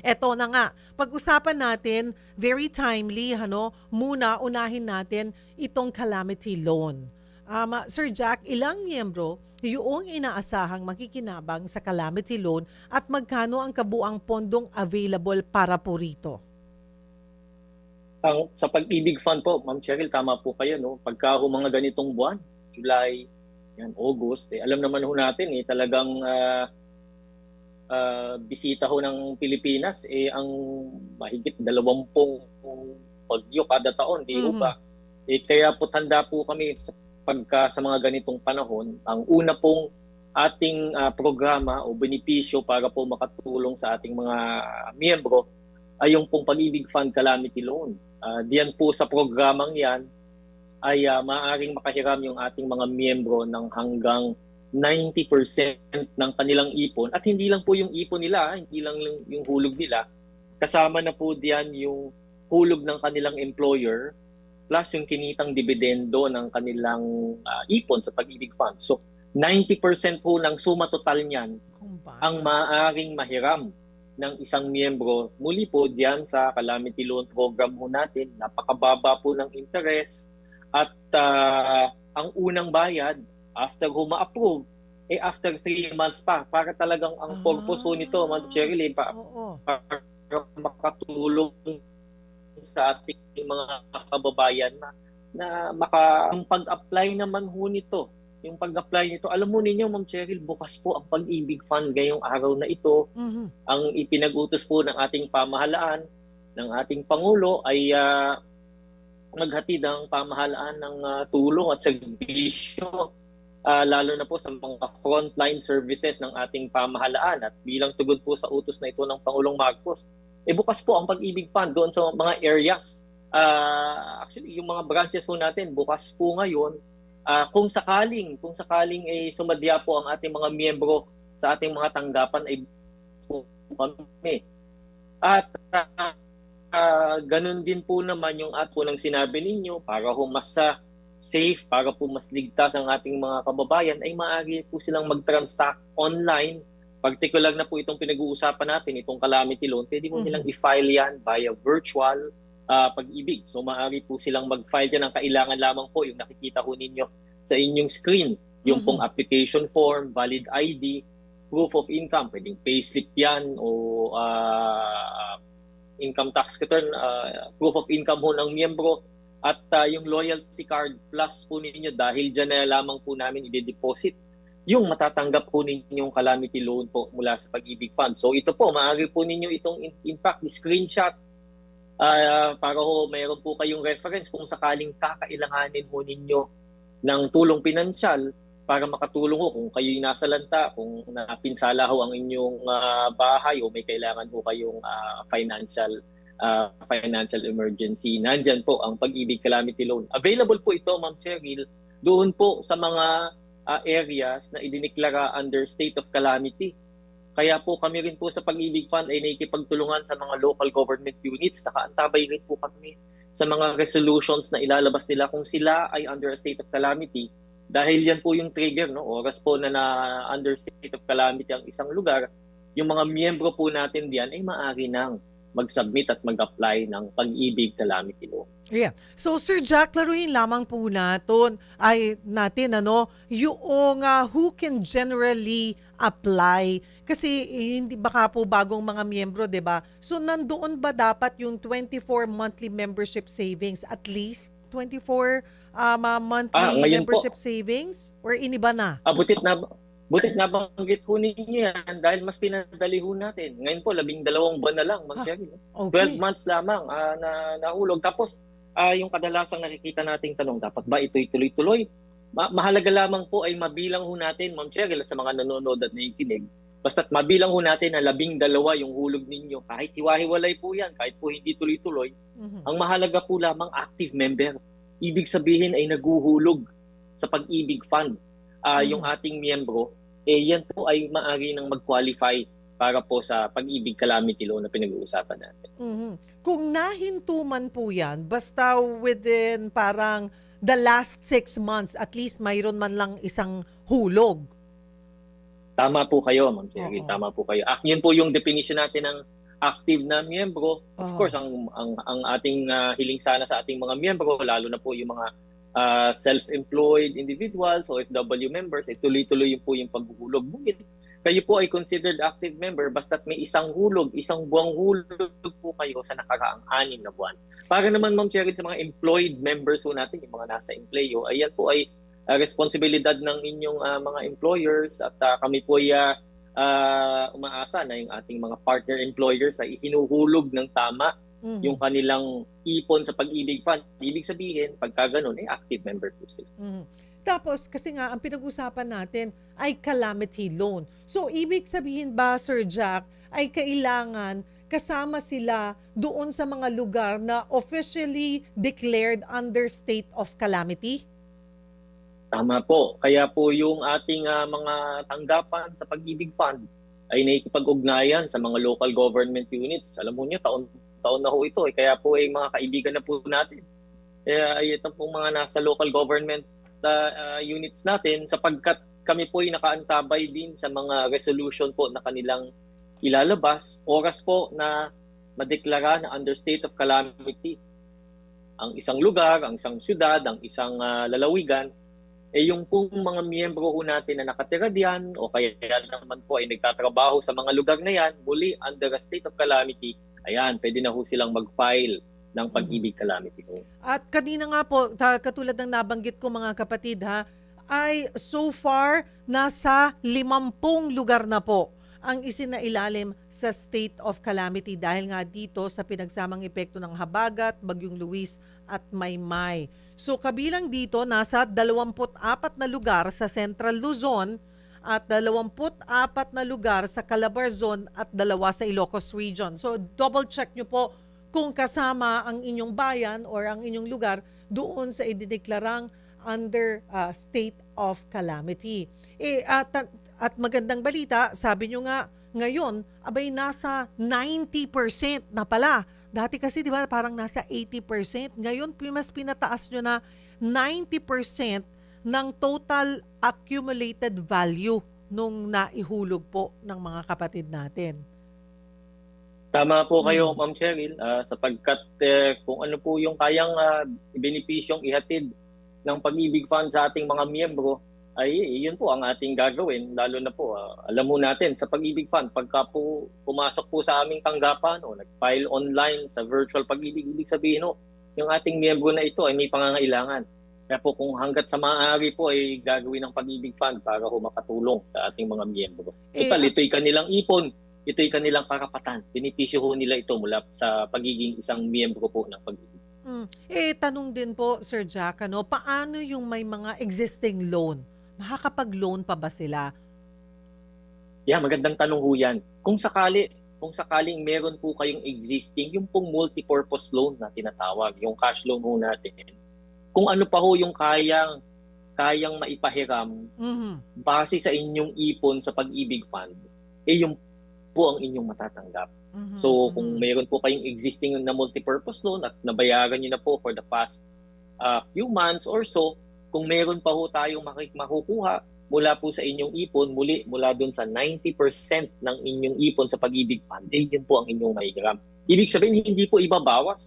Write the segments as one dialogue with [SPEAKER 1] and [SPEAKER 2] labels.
[SPEAKER 1] Eto na nga, pag-usapan natin, very timely, muna unahin natin itong calamity loan. Sir Jack, ilang miyembro yung inaasahang makikinabang sa calamity loan at magkano ang kabuang pondong available para po rito?
[SPEAKER 2] Sa Pag-ibig Fund po, Ma'am Cheryl, tama po kayo, no? Pagka ho mga ganitong buwan, July, yan, August, alam naman ho natin, talagang bisita ho ng Pilipinas, ang mahigit 20 bagyo kada taon, di ho
[SPEAKER 1] Mhm.
[SPEAKER 2] ba? Kaya po tanda po kami sa mga ganitong panahon, ang una pong ating programa o benepisyo para po makatulong sa ating mga miyembro ay yung pong Pag-ibig Fund Calamity Loan. Diyan po sa programang yan ay maaaring makahiram yung ating mga miyembro ng hanggang 90% ng kanilang ipon. At hindi lang po yung ipon nila, hindi lang yung hulog nila. Kasama na po diyan yung hulog ng kanilang employer plus yung kinitang dividendo ng kanilang ipon sa Pag-ibig Fund. So 90% po ng suma total niyan ang
[SPEAKER 1] Combined.
[SPEAKER 2] maaaring mahiram ng isang miyembro. Muli po diyan sa Calamity Loan Program po natin, napakababa po ng interest at ang unang bayad after ho ma-approve, after 3 months pa. Para talagang ang purpose po nito, Ma'am
[SPEAKER 1] Ah,
[SPEAKER 2] Cheryl,
[SPEAKER 1] oo.
[SPEAKER 2] para makatulong sa ating mga kababayan na yung pag-apply naman ho nito. Yung pag-apply nito, alam mo ninyo, Ma'am Cheryl, bukas po ang Pag-ibig Fund ngayong araw na ito.
[SPEAKER 1] Mhm.
[SPEAKER 2] Ang ipinag-utos po ng ating pamahalaan, ng ating Pangulo ay maghatid ang pamahalaan ng tulong at serbisyo, lalo na po sa mga frontline services ng ating pamahalaan. At bilang tugon po sa utos na ito ng Pangulong Marcos, bukas po ang Pag-ibig Fund doon sa mga areas. Actually, yung mga branches po natin, bukas po ngayon. Kung sakaling sumadya po ang ating mga miyembro sa ating mga tanggapan, ay po kami. At ganun din po naman yung po ng sinabi ninyo, para ho mas safe, para po mas ligtas ang ating mga kababayan, ay maaari po silang mag-transact online. Particular na po itong pinag-uusapan natin, itong calamity loan, pwede mo nilang
[SPEAKER 1] Mhm.
[SPEAKER 2] i-file yan via virtual Pag-ibig. So maaari po silang mag-file yan. Ang kailangan lamang po yung nakikita ho ninyo sa inyong screen, yung pong
[SPEAKER 1] Mhm.
[SPEAKER 2] application form, valid ID, proof of income, pwedeng payslip yan o income tax return, proof of income ho ng miyembro, at yung loyalty card plus po ninyo, dahil dyan na lamang po namin i-deposit yung matatanggap po ninyong calamity loan po mula sa Pag-ibig Fund. So ito po, maaari po ninyo itong in fact screenshot para ho mayroon po kayong reference kung sakaling kakailanganin ho ninyo ng tulong pinansyal para makatulong ho kung kayo'y nasa lanta, kung napinsala ho ang inyong bahay o may kailangan ho kayong financial emergency. Nandyan po ang Pag-ibig Calamity Loan. Available po ito, Ma'am Cheryl, doon po sa mga areas na idiniklara under state of calamity. Kaya po kami rin po sa Pag-ibig Fund ay nakikipagtulungan sa mga local government units. Nakaantabay rin po kami sa mga resolutions na ilalabas nila kung sila ay under a state of calamity. Dahil yan po yung trigger, no? Oras po na under state of calamity ang isang lugar, yung mga miyembro po natin diyan ay maaari nang mag-submit at mag-apply ng Pag-ibig Calamity Loan.
[SPEAKER 1] Yeah. So Sir Jack, laruin lamang po natin yung who can generally apply kasi hindi baka po bagong mga miyembro, 'di ba? So nandoon ba dapat yung 24 monthly membership savings, at least 24 monthly
[SPEAKER 2] Ngayon
[SPEAKER 1] membership
[SPEAKER 2] po,
[SPEAKER 1] savings, or iniba na?
[SPEAKER 2] Ah, butit na banggit ho ninyo yan dahil mas pinadali ho natin. Ngayon po, 12 buwan na lang, Ma'am
[SPEAKER 1] Ha,
[SPEAKER 2] Cheryl. 12
[SPEAKER 1] okay.
[SPEAKER 2] months lamang na nahulog. Tapos, yung kadalasang nakikita nating tanong, dapat ba ito'y tuloy-tuloy? Mahalaga lamang po ay mabilang ho natin, Ma'am Cheryl, at sa mga nanonood at nakikinig, basta't mabilang ho natin na 12 yung hulog ninyo. Kahit hiwa-hiwalay po yan, kahit po hindi tuloy-tuloy,
[SPEAKER 1] Mhm.
[SPEAKER 2] ang mahalaga po lamang active member. Ibig sabihin ay naguhulog sa Pag-ibig Fund. Yung
[SPEAKER 1] Mhm.
[SPEAKER 2] ating miyembro, yan po ay maaari nang mag-qualify para po sa Pag-ibig Calamity Loan na pinag-uusapan natin.
[SPEAKER 1] Mhm. Kung nahinto man po yan, basta within parang the last 6 months, at least mayroon man lang isang hulog.
[SPEAKER 2] Tama po kayo, Ma'am Cherry.
[SPEAKER 1] Oo.
[SPEAKER 2] Tama po kayo. Yun po yung definition natin ng active na miyembro. Of
[SPEAKER 1] Oo.
[SPEAKER 2] course, ang ating hiling sana sa ating mga miyembro, lalo na po yung mga self-employed individuals, OFW members, tuloy-tuloy po yung paghuhulog. Ngunit kayo po ay considered active member basta't may isang buwang hulog po kayo sa nakaraang 6 na buwan. Para naman, Ma'am Cheryl, sa mga employed members po natin, yung mga nasa empleyo, ayan po ay responsibilidad ng inyong mga employers at kami po ay umaasa na yung ating mga partner employers ay hinuhulog ng tama yung
[SPEAKER 1] Mhm.
[SPEAKER 2] kanilang ipon sa pag-ibig fund. Ibig sabihin, pagka ganun, active member po sila.
[SPEAKER 1] Mhm. Tapos kasi nga ang pinag-usapan natin ay calamity loan. So ibig sabihin ba, Sir Jack, ay kailangan kasama sila doon sa mga lugar na officially declared under state of calamity?
[SPEAKER 2] Tama po. Kaya po yung ating mga tanggapan sa pag-ibig fund ay nakikipag-ugnayan sa mga local government units. Alam mo niyo, taon na ho ito. Kaya po ay mga kaibigan na po natin. Kaya ay ito pong mga nasa local government units natin sapagkat kami po ay nakaantabay din sa mga resolution po na kanilang ilalabas. Oras po na madeklara na under state of calamity ang isang lugar, ang isang syudad, ang isang lalawigan, yung pong mga miyembro ho natin na nakatira diyan o kaya naman po ay nagtatrabaho sa mga lugar na yan, muli under a state of calamity, ayan, pwede na ho silang mag-file ng
[SPEAKER 1] Mhm.
[SPEAKER 2] pag-ibig calamity ho.
[SPEAKER 1] At kanina nga po, katulad ng nabanggit ko mga kapatid ha, ay so far nasa 50 lugar na po ang isinailalim sa state of calamity dahil nga dito sa pinagsamang epekto ng Habagat, Bagyong Luis at Maymay. So kabilang dito nasa 24 na lugar sa Central Luzon at 24 na lugar sa Calabarzon at 2 sa Ilocos Region. So double check nyo po kung kasama ang inyong bayan or ang inyong lugar doon sa idineklarang under state of calamity. At magandang balita, sabi nyo nga ngayon, abay nasa 90% na pala. Dati kasi di ba parang nasa 80%. Ngayon, mas pinataas nyo na 90% ng total accumulated value nung naihulog po ng mga kapatid natin.
[SPEAKER 2] Tama po kayo,
[SPEAKER 1] Mm.
[SPEAKER 2] Ma'am Cheryl, sapagkat kung ano po yung kayang benepisyong ihatid ng pag-ibig fund sa ating mga miyembro, ay yun po ang ating gagawin. Lalo na po, alam mo natin, sa pag-ibig fund, pagka po pumasok po sa aming tanggapan o nag-file online sa virtual pag-ibig, ibig sabihin ho, yung ating miyembro na ito ay may pangangailangan. Kaya po kung hanggat sa maaari po ay gagawin ng pag-ibig fund para ho makatulong sa ating mga miyembro.
[SPEAKER 1] Eh,
[SPEAKER 2] Total, ito'y kanilang ipon, ito'y kanilang karapatan. Benepisyo ho nila ito mula sa pagiging isang miyembro po ng pag-ibig.
[SPEAKER 1] tanong din po, Sir Jack, ano, paano yung may mga existing loan? Makakapag-loan pa ba sila?
[SPEAKER 2] Yeah, magandang tanong ho yan. Kung sakaling meron po kayong existing, yung pong multipurpose loan na tinatawag, yung cash loan ho natin, kung ano pa ho yung kayang maipahiram
[SPEAKER 1] Mhm.
[SPEAKER 2] base sa inyong ipon sa pag-ibig fund, yung po ang inyong matatanggap.
[SPEAKER 1] Mhm.
[SPEAKER 2] So kung
[SPEAKER 1] Mhm.
[SPEAKER 2] meron po kayong existing na multipurpose loan at nabayaran niyo na po for the past few months or so, kung meron pa ho tayong makukuha mula po sa inyong ipon, mula dun sa 90% ng inyong ipon sa pag-ibig fund, yun po ang inyong mahihiram. Ibig sabihin, hindi po ibabawas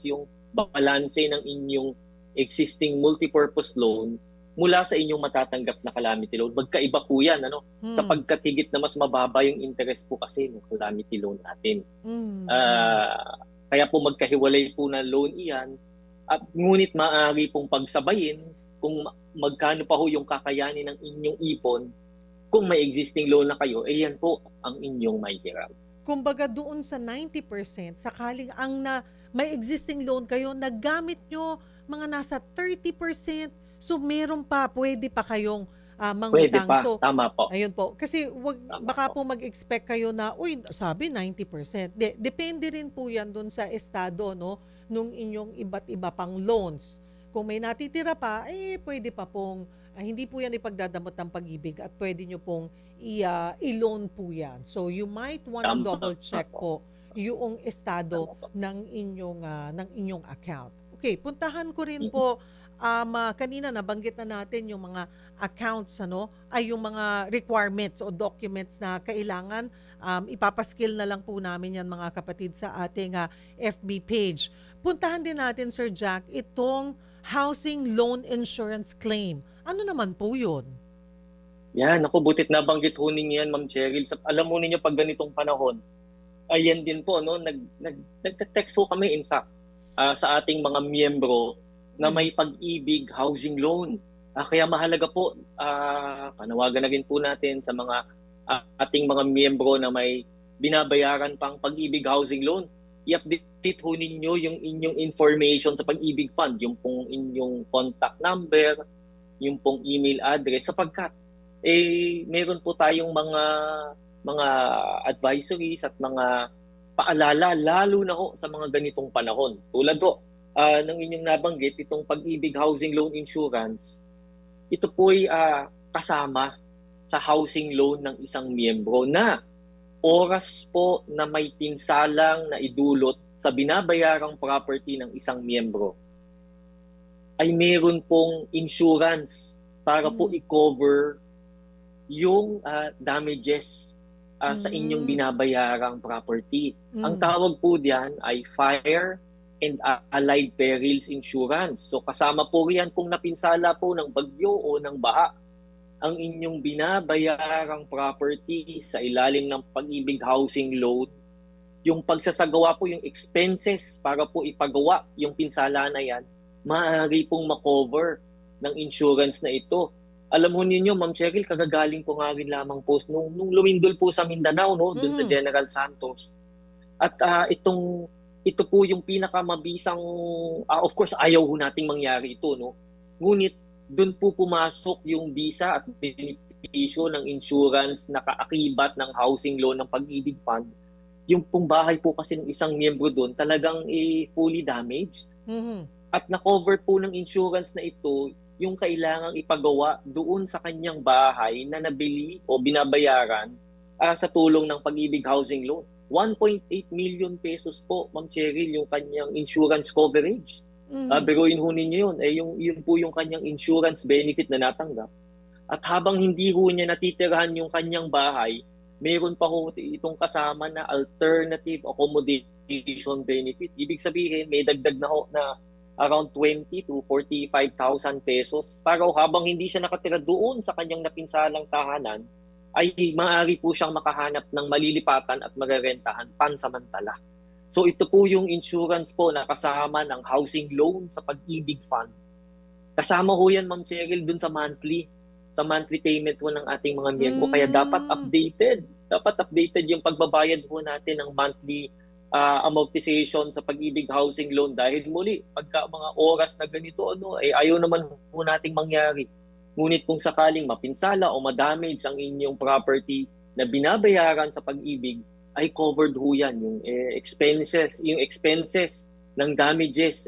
[SPEAKER 2] yung balanse ng inyong existing multipurpose loan mula sa inyong matatanggap na calamity loan. Magkaiba po yan, ano?
[SPEAKER 1] Mhm.
[SPEAKER 2] Sapagkat higit na mas mababa yung interest po kasi ng calamity loan natin.
[SPEAKER 1] Mhm. Mhm.
[SPEAKER 2] Kaya po magkahiwalay po na loan iyan, at ngunit maaari pong pagsabayin kung magkano pa ho yung kakayanin ng inyong ipon. Kung may existing loan na kayo, yan po ang inyong mahihiram.
[SPEAKER 1] Kumbaga doon sa 90%, sakaling may existing loan kayo, naggamit nyo mga nasa 30%, so meron pa, pwede pa kayong
[SPEAKER 2] Pwede
[SPEAKER 1] mangutang.
[SPEAKER 2] pa,
[SPEAKER 1] So,
[SPEAKER 2] tama po.
[SPEAKER 1] ayun po. Kasi
[SPEAKER 2] Tama
[SPEAKER 1] baka
[SPEAKER 2] po.
[SPEAKER 1] po mag-expect kayo na, uy, sabi 90%. Depende rin po yan doon sa estado, no, nung inyong iba't iba pang loans. Kung may natitira pa, pwede pa pong, hindi po yan ipagdadamot ng pag-ibig at pwede nyo pong i-loan po yan. So you might wanna double
[SPEAKER 2] Tama
[SPEAKER 1] check
[SPEAKER 2] po.
[SPEAKER 1] po yung estado
[SPEAKER 2] Tama po.
[SPEAKER 1] ng inyong account. Okay, puntahan ko rin
[SPEAKER 2] Mm.
[SPEAKER 1] po kanina nabanggit na natin yung mga accounts, ano, ay yung mga requirements o documents na kailangan Ipapaskill na lang po namin yan mga kapatid sa ating FB page. Puntahan din natin, Sir Jack, itong housing loan insurance claim. Ano naman po yun?
[SPEAKER 2] Yan, ako butit nabanggit ho ninyo yan, Ma'am Cheryl. Alam mo ninyo pag ganitong panahon, ayan din po, no? Nagte-text ho kami, in fact, sa ating mga miyembro na may pag-ibig housing loan. Kaya mahalaga po, panawagan na rin po natin sa mga ating mga miyembro na may binabayaran pang pag-ibig housing loan. I-update ho ninyo yung inyong information sa pag-ibig fund, yung pong inyong contact number, yung pong email address, sapagkat meron po tayong mga advisories at mga paalala, lalo na ho sa mga ganitong panahon. Tulad ho ng inyong nabanggit, itong pag-ibig housing loan insurance, ito po'y kasama sa housing loan ng isang miyembro na oras po na may pinsalang na idulot sa binabayarang property ng isang miyembro, ay meron pong insurance para po i-cover yung damages sa inyong binabayarang property. Ang tawag po diyan ay Fire and Allied Perils Insurance. So kasama po riyan kung napinsala po ng bagyo o ng baha ang inyong binabayarang property sa ilalim ng pag-ibig housing loan. Yung pagsasagawa po, yung expenses para po ipagawa yung pinsala na yan, maaari pong makover ng insurance na ito. Alam mo ninyo, Ma'am Cheryl, kagagaling ko nga rin lamang po nung lumindol po sa Mindanao, no, doon sa General Santos. At ito po yung pinakamabisang, of course, ayaw ho nating mangyari ito, no. Ngunit doon po pumasok yung visa at benepisyo ng insurance na kaakibat ng housing loan ng Pag-ibig Fund. Yung pong bahay po kasi ng isang miyembro doon talagang fully damaged. At na-cover po ng insurance na ito yung kailangang ipagawa doon sa kanyang bahay na nabili o binabayaran sa tulong ng Pag-ibig Housing Loan. 1.8 million pesos po, Ma'am Cheryl, yung kanyang insurance coverage. Biruin ho ninyo yun. Yun po yung kanyang insurance benefit na natanggap. At habang hindi ho niya natitirahan yung kanyang bahay, meron pa ho itong kasama na alternative accommodation benefit. Ibig sabihin, may dagdag na ho na around 20 to 45,000 pesos para habang hindi siya nakatira doon sa kanyang napinsalang tahanan, ay maaari po siyang makahanap ng malilipatan at marerentahan pansamantala. So ito po yung insurance po na kasama ng housing loan sa Pag-ibig Fund. Kasama ho yan, Ma'am Cheryl, dun sa monthly payment po ng ating mga miyembro. Kaya dapat updated. Dapat updated yung pagbabayad po natin ng monthly amortization sa Pag-ibig Housing Loan. Dahil muli, pagka mga oras na ganito, ayaw naman po nating mangyari. Ngunit kung sakaling mapinsala o madamage ang inyong property na binabayaran sa Pag-ibig, ay covered ho yan. Yung expenses ng damages,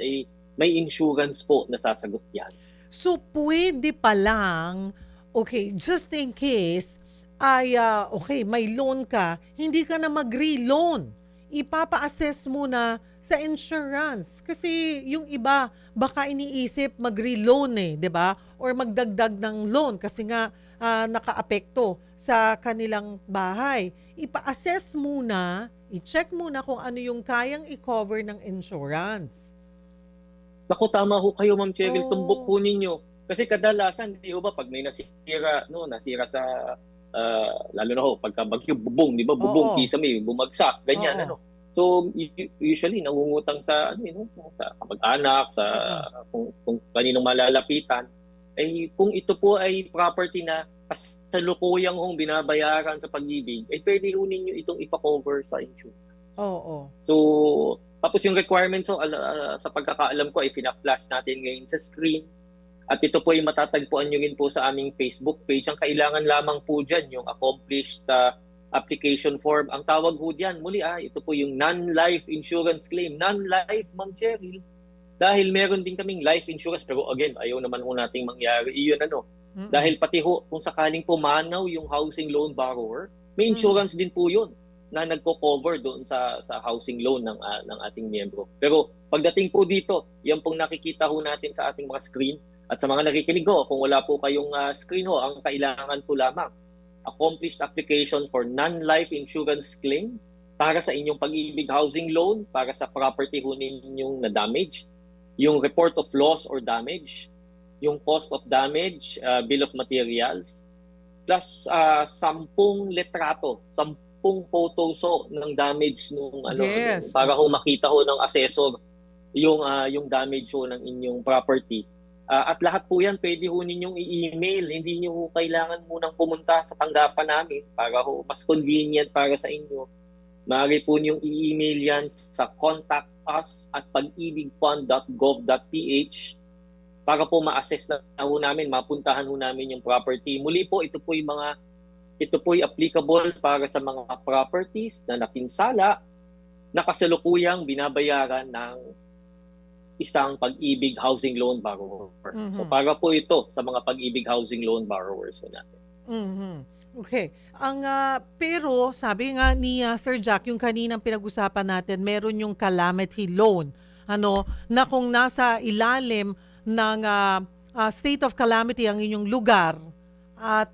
[SPEAKER 2] may insurance po na sasagot yan.
[SPEAKER 1] So, pwede pa lang, okay, just in case, may loan ka, hindi ka na mag-re-loan. Ipapa-assess muna sa insurance. Kasi yung iba, baka iniisip mag-re-loan 'di ba? Or magdagdag ng loan kasi nga nakaapekto sa kanilang bahay. Ipa-assess muna, i-check muna kung ano yung kayang i-cover ng insurance.
[SPEAKER 2] Naku, tama ho kayo, Ma'am Cheryl, tumbok ho ninyo. Kasi kadalasan, di ho ba, pag may nasira sa, lalo na ho, pagka bagyo, bubong, di ba, bubong, kisame, bumagsak, ganyan, So, usually, nangungutang sa, sa kamag-anak, sa kung kaninong malalapitan. Kung ito po ay property na kasalukuyang hong binabayaran sa Pag-ibig, pwede ho ninyo itong ipa-cover sa insurance. So, tapos yung requirements, sa pagkakaalam ko, ay pina-flash natin ngayon sa screen. At ito po ay matatagpuan nyo rin po sa aming Facebook page. Ang kailangan lamang po dyan, yung accomplished application form. Ang tawag po dyan, muli ito po yung non-life insurance claim. Non-life, Ma'am Cheryl. Dahil meron din kaming life insurance, pero again, ayaw naman ho nating mangyari. Iyon Dahil pati ho, kung sakaling pumanaw yung housing loan borrower, may insurance din po yun na nagko-cover doon sa housing loan ng ating miyembro. Pero pagdating po dito, yan pong nakikita ho natin sa ating mga screen. At sa mga nakikinig kung wala po kayong screen ang kailangan po lamang accomplished application for non-life insurance claim para sa inyong Pag-ibig Housing Loan, para sa property ho ninyong na-damage, yung report of loss or damage, yung cost of damage, bill of materials, plus 10 litrato, 10 photos ng damage nung
[SPEAKER 1] Yes.
[SPEAKER 2] para ho makita ho ng assessor yung damage ho ng inyong property. At lahat po yan pwede ho ninyong i-email. Hindi niyo ho kailangan munang pumunta sa tanggapan namin para ho mas convenient para sa inyo. Maaari po niyong i-email yan sa contact us at pagibigfund.gov.ph para po ma-assess na ho namin, mapuntahan ho namin yung property. Muli po, ito po'y applicable para sa mga properties na napinsala na kasalukuyang binabayaran ng isang Pag-ibig Housing Loan borrower.
[SPEAKER 1] Mhm.
[SPEAKER 2] So para po ito sa mga Pag-ibig Housing Loan borrowers po natin.
[SPEAKER 1] Mhm. Okay. Pero sabi nga ni Sir Jack, yung kaninang pinag-usapan natin, meron yung calamity loan. Na kung nasa ilalim ng state of calamity ang inyong lugar at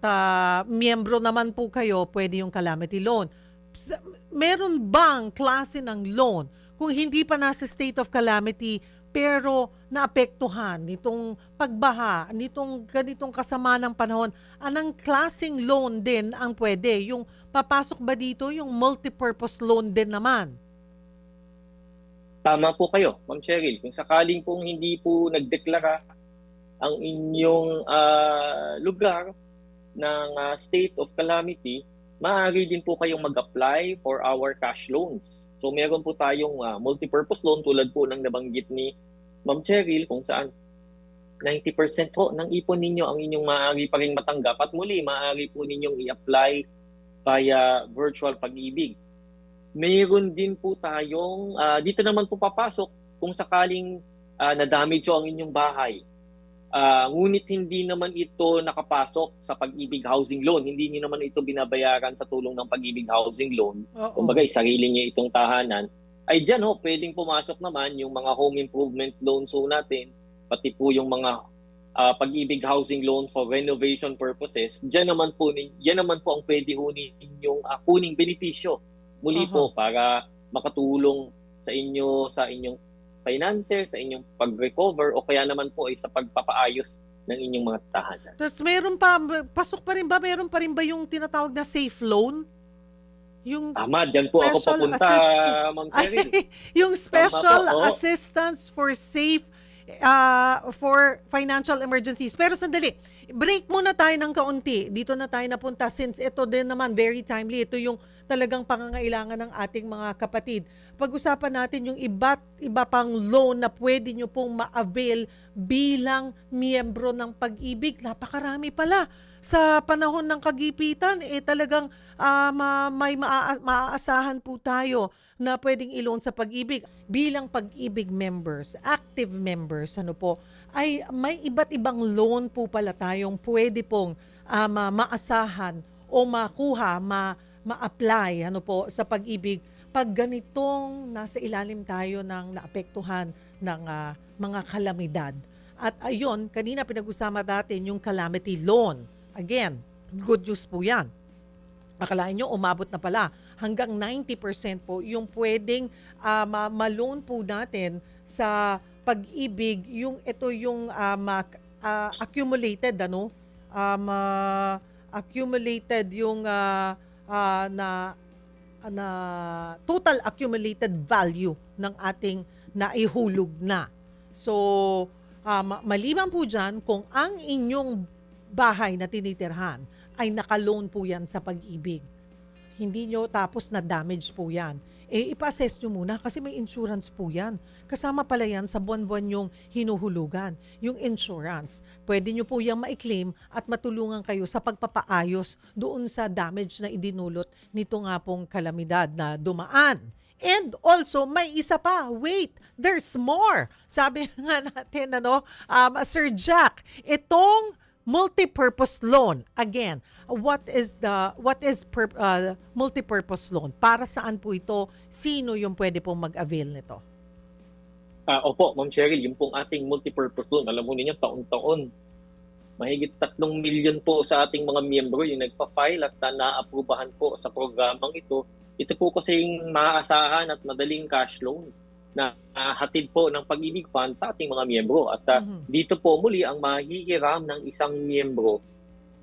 [SPEAKER 1] miyembro naman po kayo, pwede yung calamity loan. Meron bang klase ng loan kung hindi pa nasa state of calamity pero naapektuhan nitong pagbaha, nitong ganitong kasama ng panahon, anong klaseng loan din ang pwede? Yung papasok ba dito yung multipurpose loan din naman?
[SPEAKER 2] Tama po kayo, Ma'am Cheryl. Kung sakaling pong hindi po nagdeklara ang inyong lugar ng state of calamity, maaari din po kayong mag-apply for our cash loans. So meron po tayong multipurpose loan tulad po ng nabanggit ni Ma'am Cheryl kung saan 90% po ng ipon ninyo ang inyong maaari pa rin matanggap at muli maaari po ninyong i-apply via virtual Pag-ibig. Mayroon din po tayong, dito naman po papasok kung sakaling na-damage ang inyong bahay. Ngunit hindi naman ito nakapasok sa Pag-ibig Housing Loan. Hindi niyo naman ito binabayaran sa tulong ng Pag-ibig Housing Loan.
[SPEAKER 1] Oo.
[SPEAKER 2] Kumbaga, sarili niya itong tahanan. Ay dyan pwedeng pumasok naman yung mga home improvement loans natin, pati po yung mga Pag-ibig Housing Loan for renovation purposes. Yan naman po ang pwede ninyong kuning benepisyo. Muli po para makatulong sa inyong finances, sa inyong pag-recover o kaya naman po ay sa pagpapaayos ng inyong mga tahanan.
[SPEAKER 1] Tapos meron pa rin ba yung tinatawag na safe loan? Yung
[SPEAKER 2] Tama, dyan po ako
[SPEAKER 1] special
[SPEAKER 2] papunta, Ma'am Cheryl.
[SPEAKER 1] yung special
[SPEAKER 2] Tama po,
[SPEAKER 1] assistance for safe for financial emergencies. Pero sandali, break muna tayo ng kaunti. Dito na tayo napunta since ito din naman very timely. Ito yung talagang pangangailangan ng ating mga kapatid. Pag-usapan natin yung iba pang loan na pwede nyo pong ma-avail bilang miyembro ng Pag-ibig. Napakarami pala. Sa panahon ng kagipitan, talagang may maaasahan po tayo na pwedeng i-loan sa Pag-ibig. Bilang Pag-ibig members, active members, ay may iba't ibang loan po pala tayong pwede pong maasahan o makuha, ma-apply sa Pag-ibig pag ganitong nasa ilalim tayo ng naapektuhan ng mga kalamidad. At ayun, kanina pinag-usama natin yung calamity loan. Again, good news po yan. Akalain nyo, umabot na pala. Hanggang 90% po yung pwedeng ma-loan po natin sa Pag-ibig. Ito yung accumulated, accumulated yung na total accumulated value ng ating naihulog na. So, maliban po dyan, kung ang inyong bahay na tinitirhan ay naka-loan po yan sa Pag-ibig, hindi nyo tapos na damage po yan, ipa-assess nyo muna kasi may insurance po yan. Kasama pala yan sa buwan-buwan yung hinuhulugan, yung insurance. Pwede nyo po yung ma-claim at matulungan kayo sa pagpapaayos doon sa damage na idinulot nito nga pong kalamidad na dumaan. And also, may isa pa. Wait, there's more. Sabi nga natin, Sir Jack, itong multipurpose loan. Again, what is multipurpose loan? Para saan po ito? Sino yung pwede pong mag-avail nito?
[SPEAKER 2] Opo, Ma'am Cheryl, yung pong ating multipurpose loan, alam mo ninyo, taon-taon Mahigit 3 milyon po sa ating mga miyembro yung nagpa-file at naaprubahan po sa programang ito. Ito po kasing maaasahan at madaling cash loan na hatid po ng Pag-ibig Fund sa ating mga miyembro. At dito po muli ang mahihiram ng isang miyembro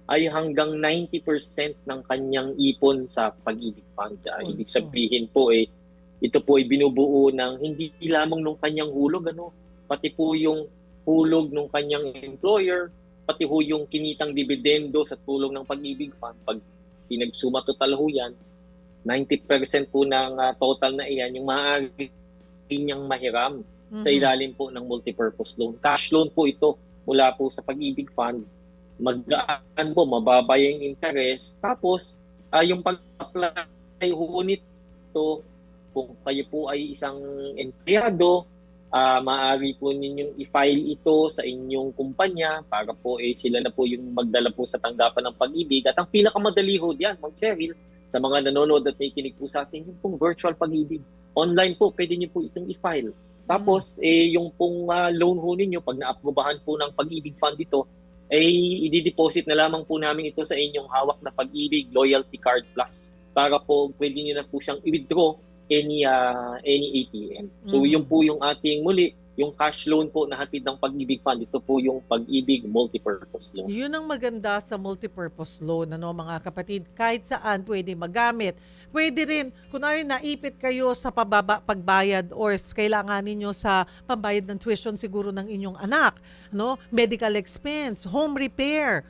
[SPEAKER 2] ay hanggang 90% ng kanyang ipon sa Pag-ibig Fund. Ibig sabihin po ito po ay binubuo ng hindi lamang nung kanyang hulog, pati po yung hulog ng kanyang employer, pati ho yung kinitang dividendo sa tulong ng Pag-ibig Fund. Pag pinagsuma total ho yan, 90% po ng total na iyan yung maaari niyang mahiram sa ilalim po ng multipurpose loan. Cash loan po ito mula po sa Pag-ibig Fund. Magaan po, mababa yung interest. Tapos, yung pag-apply ho nito, kung kayo po ay isang empleyado, maaari po ninyong i-file ito sa inyong kumpanya para po sila na po yung magdala po sa tanggapan ng Pag-ibig. At ang pinakamadali ho diyan, Ma'am Cheryl, sa mga nanonood at may kinig po sa atin, yung pong virtual Pag-ibig. Online po, pwede niyo po itong i-file. Tapos, yung pong loan ho ninyo, pag na-aprobahan po ng Pag-ibig Fund ito, i-deposit na lamang po namin ito sa inyong hawak na Pag-ibig Loyalty Card Plus para po pwede niyo na po siyang i-withdraw any ATM. So yun po yung ating muli, yung cash loan po na hatid ng Pag-ibig Fund. Ito po yung Pag-ibig Multipurpose Loan.
[SPEAKER 1] Yun ang maganda sa multipurpose loan, mga kapatid. Kahit saan pwede magamit. Pwede rin, kunwari naipit kayo sa pagbayad or kailangan ninyo sa pambayad ng tuition siguro ng inyong anak, medical expense, home repair,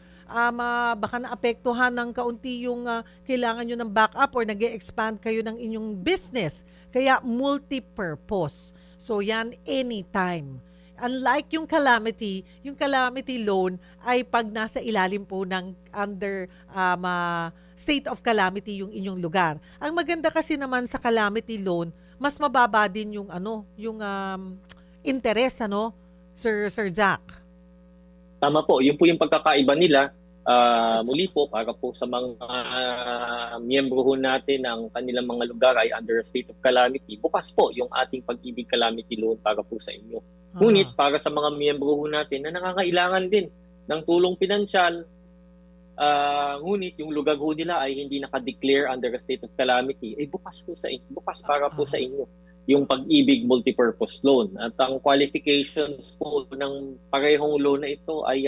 [SPEAKER 1] baka naapektuhan ng kaunti yung kailangan nyo ng backup or nag-expand kayo ng inyong business. Kaya multi-purpose. So yan, anytime. Unlike yung calamity loan ay pag nasa ilalim po ng under state of calamity yung inyong lugar. Ang maganda kasi naman sa calamity loan, mas mababa din yung interest, Sir Jack.
[SPEAKER 2] Tama po, yun po yung pagkakaiba nila. Muli po, para po sa mga miyembro ho natin ng kanilang mga lugar ay under a state of calamity, bukas po yung ating Pag-ibig Calamity Loan para po sa inyo. Ngunit para sa mga miyembro ho natin na nangangailangan din ng tulong pinansyal, ngunit yung lugar ho nila ay hindi naka-declare under a state of calamity, bukas po sa inyo, bukas para po sa inyo yung Pag-ibig Multipurpose Loan. At ang qualifications po ng parehong loan na ito ay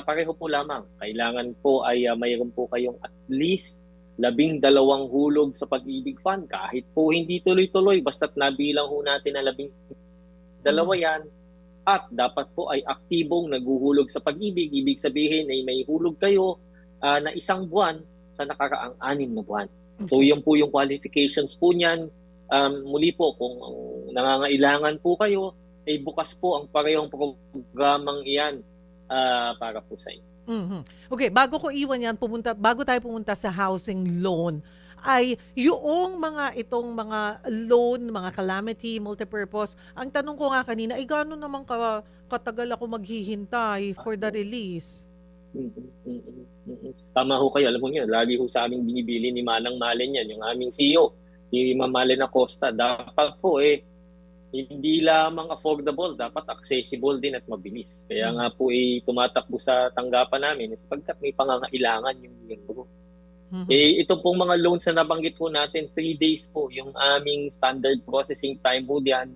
[SPEAKER 2] pareho po lamang. Kailangan po ay mayroon po kayong at least 12 hulog sa Pag-ibig Fund. Kahit po hindi tuloy-tuloy, basta't nabilang ho natin na 12 yan. At dapat po ay aktibong naguhulog sa Pag-ibig. Ibig sabihin ay may hulog kayo na 1 buwan sa nakaraang 6 na buwan. So yun po yung qualifications po niyan. Muli po, kung nangangailangan po kayo, bukas po ang parehong programang iyan para po sa inyo.
[SPEAKER 1] Okay, bago ko iwan yan, bago tayo pumunta sa housing loan, ay yung itong mga loan, mga calamity, multipurpose, ang tanong ko nga kanina, gano'n naman katagal ako maghihintay for the release?
[SPEAKER 2] Tama ho kayo, alam mo niyo, lagi ho sa aming binibili ni Manang Malen yan, yung aming CEO, si Ma'am Malen Acosta. Dapat po hindi lamang affordable, dapat accessible din at mabilis. Kaya nga po tumatakbo sa tanggapan namin sapagkat may pangangailangan yung miyembro. Ito pong mga loans na nabanggit po natin, 3 days po yung aming standard processing time po diyan.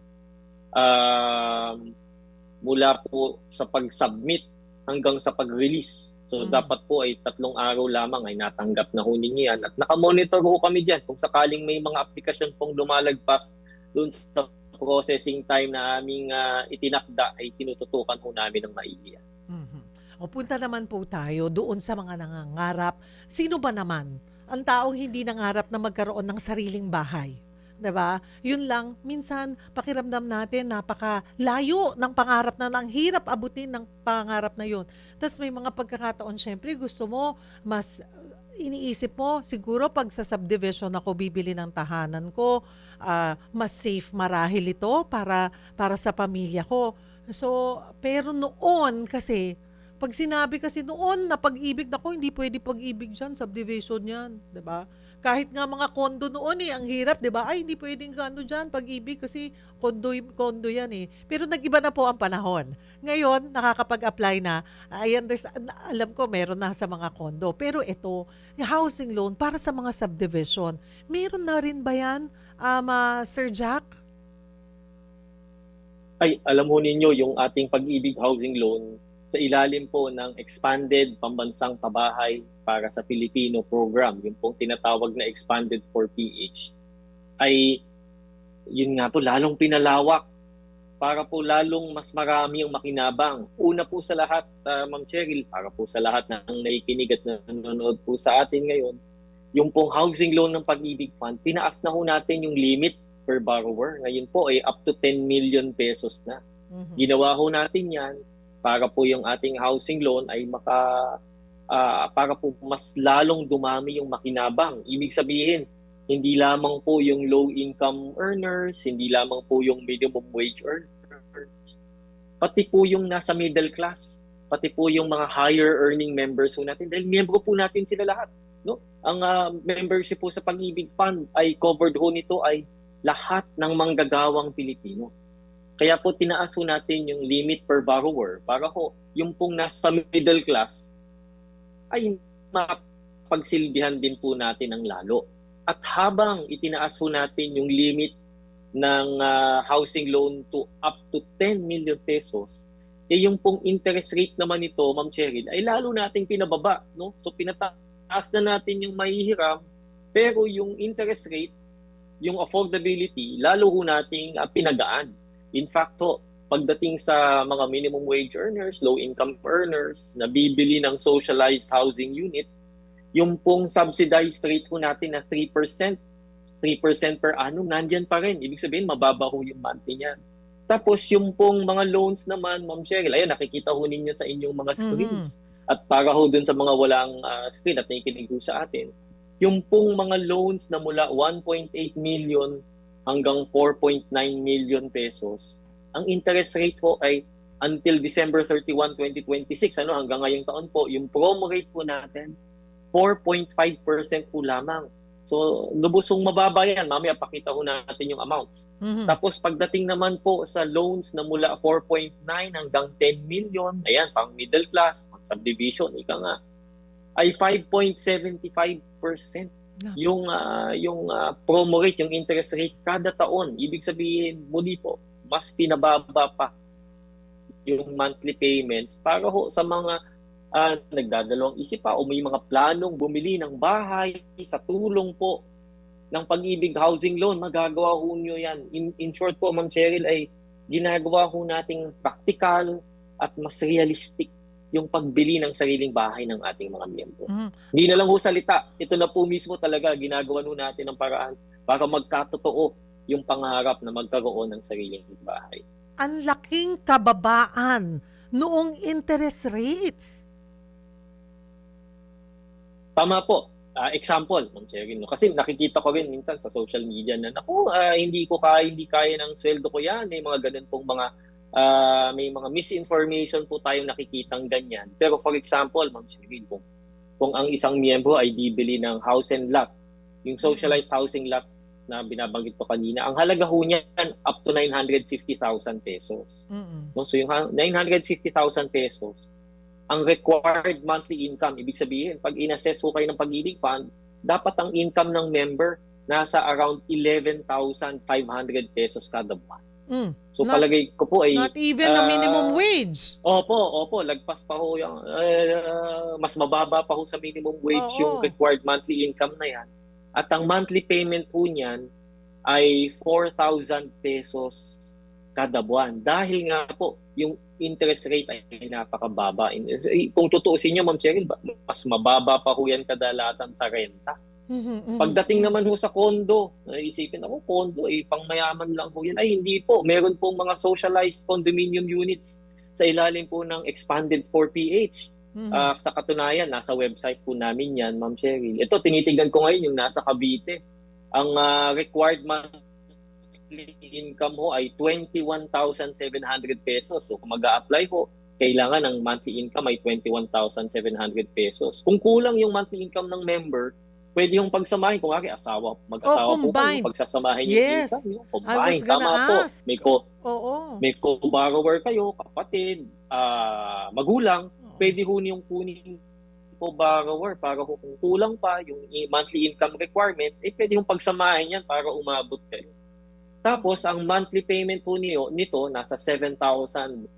[SPEAKER 2] Mula po sa pag-submit hanggang sa pag-release. So dapat po 3 araw lamang ay natanggap na ho ninyo yan. At nakamonitor ho kami diyan kung sakaling may mga aplikasyon pong lumalagpas doon sa processing time na aming itinakda ay tinututukan po namin ng maigi.
[SPEAKER 1] O punta naman po tayo doon sa mga nangangarap. Sino ba naman ang taong hindi nangarap na magkaroon ng sariling bahay? 'Di ba? Yun lang, minsan pakiramdam natin napakalayo ng pangarap na ang hirap abutin ng pangarap na yun. Tapos may mga pagkakataon, syempre gusto mo mas iniisip mo, siguro pag sa subdivision ako bibili ng tahanan ko, mas safe marahil ito para sa pamilya ko. So, pero noon kasi, Pag sinabi kasi noon na pag-ibig, nako, hindi pwede pag-ibig dyan, subdivision yan, 'di ba? Kahit nga mga kondo noon ang hirap, 'di ba? Ay, hindi pwedeng ano dyan, pag-ibig kasi kondo yan eh. Pero nag-iba na po ang panahon. Ngayon, nakakapag-apply na. I understand, alam ko meron na sa mga kondo. Pero ito, yung housing loan para sa mga subdivision, meron na rin ba yan, Sir Jack?
[SPEAKER 2] Ay, alam mo ninyo, yung ating pag-ibig housing loan, sa ilalim po ng Expanded Pambansang Pabahay para sa Pilipino program, yung pong tinatawag na Expanded for PH, ay yun nga po, lalong pinalawak para po lalong mas marami ang makinabang. Una po sa lahat, Ma'am Cheryl, para po sa lahat ng nakikinig at nanonood po sa atin ngayon, yung pong housing loan ng Pag-ibig Fund, tinaas na ho natin yung limit per borrower. Ngayon po ay up to 10 million pesos na. Ginawa ho natin yan para po yung ating housing loan ay para po mas lalong dumami yung makinabang. Ibig sabihin, hindi lamang po yung low-income earners, hindi lamang po yung minimum wage earners, pati po yung nasa middle class, pati po yung mga higher earning members po natin, dahil miyembro po natin sila lahat. No? Ang membership po sa Pag-ibig Fund ay covered ho nito ay lahat ng manggagawang Pilipino. Kaya po tinaas ho natin yung limit per borrower para ho yung pong nasa middle class ay mapagsilbihan din po natin ng lalo. At habang itinaas ho natin yung limit ng housing loan to up to 10 million pesos, yung pong interest rate naman nito, Ma'am Cheryl, ay lalo nating pinababa. No? So pinataas na natin yung mahihiram, pero yung interest rate, yung affordability, lalo ho nating pinagaan. In fact, pagdating sa mga minimum wage earners, low-income earners, na bibili ng socialized housing unit, yung pong subsidized rate po natin na 3% per annum, nandyan pa rin. Ibig sabihin, mababa ho yung monthly niyan. Tapos yung pong mga loans naman, Ma'am Cheryl, ayan, nakikita ho ninyo sa inyong mga screens. At para ho dun sa mga walang screen at nakikinig ho sa atin, yung pong mga loans na mula 1.8 million hanggang 4.9 million pesos, ang interest rate po ay until December 31, 2026, hanggang ngayong taon po, yung promo rate po natin, 4.5% po lamang. So, lubusong mababa yan. Mamaya pakita ho natin yung amounts. Tapos pagdating naman po sa loans na mula 4.9 hanggang 10 million, ayan, pang middle class, pang subdivision, ika nga, ay 5.75% yung promo rate, yung interest rate kada taon. Ibig sabihin, muli po, mas pinababa pa yung monthly payments para ho sa mga nagdadalawang isip pa o may mga planong bumili ng bahay sa tulong po ng Pag-ibig Housing Loan. Magagawa ho nyo yan. In short po, Ma'am Cheryl, ay ginagawa ho nating practical at mas realistic yung pagbili ng sariling bahay ng ating mga miyembro. Hindi na lang ho salita. Ito na po mismo talaga, ginagawa ho natin ng paraan para magkatotoo yung pangarap na magkaroon ng sariling bahay.
[SPEAKER 1] Ang laking kababaan noong interest rates.
[SPEAKER 2] Tama po. Example, Ma'am Cheryl, no? Kasi nakikita ko rin minsan sa social media na, hindi kaya ng sweldo ko yan. May mga ganun pong may mga misinformation po tayong nakikitang ganyan. Pero for example, Ma'am Cheryl, kung ang isang miyembro ay bibili ng house and lot, yung socialized housing lot na binabanggit ko kanina, ang halaga ho niyan up to 950,000 pesos. No? So yung 950,000 pesos, ang required monthly income, ibig sabihin, pag in-assess ho kayo ng Pag-ibig Fund, dapat ang income ng member nasa around 11,500 pesos kada buwan. So palagay ko po ay
[SPEAKER 1] not even a minimum wage.
[SPEAKER 2] Opo, lagpas pa ho yung mas mababa pa ho sa minimum wage yung required monthly income na yan. At ang monthly payment po niyan ay 4,000 pesos kada buwan. Dahil nga po yung interest rate ay napakababa. Kung tutuusin niyo, Ma'am Cheryl, mas mababa pa ho yan kadalasan sa renta. Pagdating naman ho sa condo, naisipin ako, condo, pang mayaman lang ho yan. Ay, hindi po. Meron pong mga socialized condominium units sa ilalim po ng Expanded for PH. Sa katunayan, nasa website po namin yan, Ma'am Cheryl. Ito, tinitignan ko ngayon yung nasa Cavite. Ang required monthly income ho ay 21,700 pesos. So, kung mag-a-apply ho, kailangan ang monthly income ay 21,700 pesos. Kung kulang yung monthly income ng member, pwede yung pagsamahin. Kung asawa,
[SPEAKER 1] Oh,
[SPEAKER 2] mag-asawa po kayo,
[SPEAKER 1] combine.
[SPEAKER 2] pagsasamahin yung
[SPEAKER 1] Yes.
[SPEAKER 2] income nyo.
[SPEAKER 1] I was
[SPEAKER 2] Combine,
[SPEAKER 1] gonna
[SPEAKER 2] tama po.
[SPEAKER 1] ask.
[SPEAKER 2] May,
[SPEAKER 1] Oo.
[SPEAKER 2] may co-borrower kayo, kapatid, magulang,
[SPEAKER 1] Oo.
[SPEAKER 2] pwede ho niyong kunin co-borrower para kung kulang pa yung monthly income requirement, pwede yung pagsamahin yan para umabot kayo. Tapos, ang monthly payment po nito nasa 7,600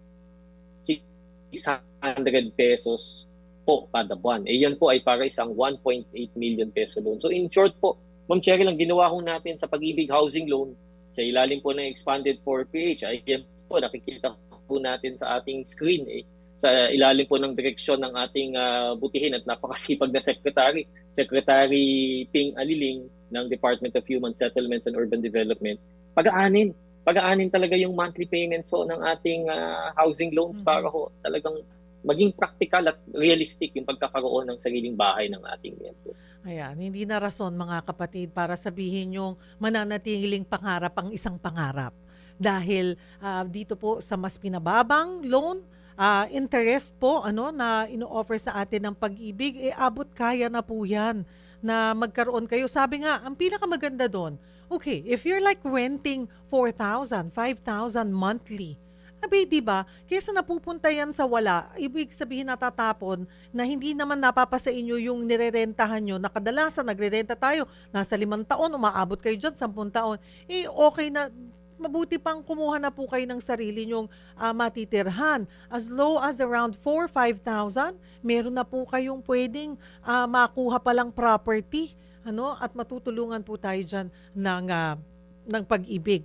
[SPEAKER 2] pesos po kada buwan. Yan po ay para isang 1.8 million peso loan. So in short po, Ma'am Cheryl, ang ginawa ko natin sa Pag-ibig Housing Loan, sa ilalim po ng expanded 4PH, ay yan po, nakikita po natin sa ating screen sa ilalim po ng direksyon ng ating butihin at napakasipag na Secretary Ping Aliling ng Department of Human Settlements and Urban Development. Pag-aanin talaga yung monthly payments ng ating housing loans para talagang maging practical at realistic yung pagkakaroon ng sariling bahay ng ating miyembro.
[SPEAKER 1] Ayan, hindi na rason mga kapatid para sabihin yung mananatiling pangarap ang isang pangarap. Dahil dito po sa mas pinababang loan, interest po na ino-offer sa atin ng Pag-ibig, abot kaya na po yan na magkaroon kayo. Sabi nga, ang pinakamaganda doon, okay, if you're like renting 4,000, 5,000 monthly, abi, di ba? Kaysa napupunta yan sa wala, ibig sabihin natatapon na hindi naman napapasa inyo yung nirerentahan nyo. Na kadalasan nagrerenta tayo, nasa 5 taon, umaabot kayo dyan, 10 taon. Okay na, mabuti pang kumuha na po kayo ng sarili nyong matitirhan. As low as around 4,000-5,000, meron na po kayong pwedeng makuha palang property. At matutulungan po tayo dyan ng Pag-ibig.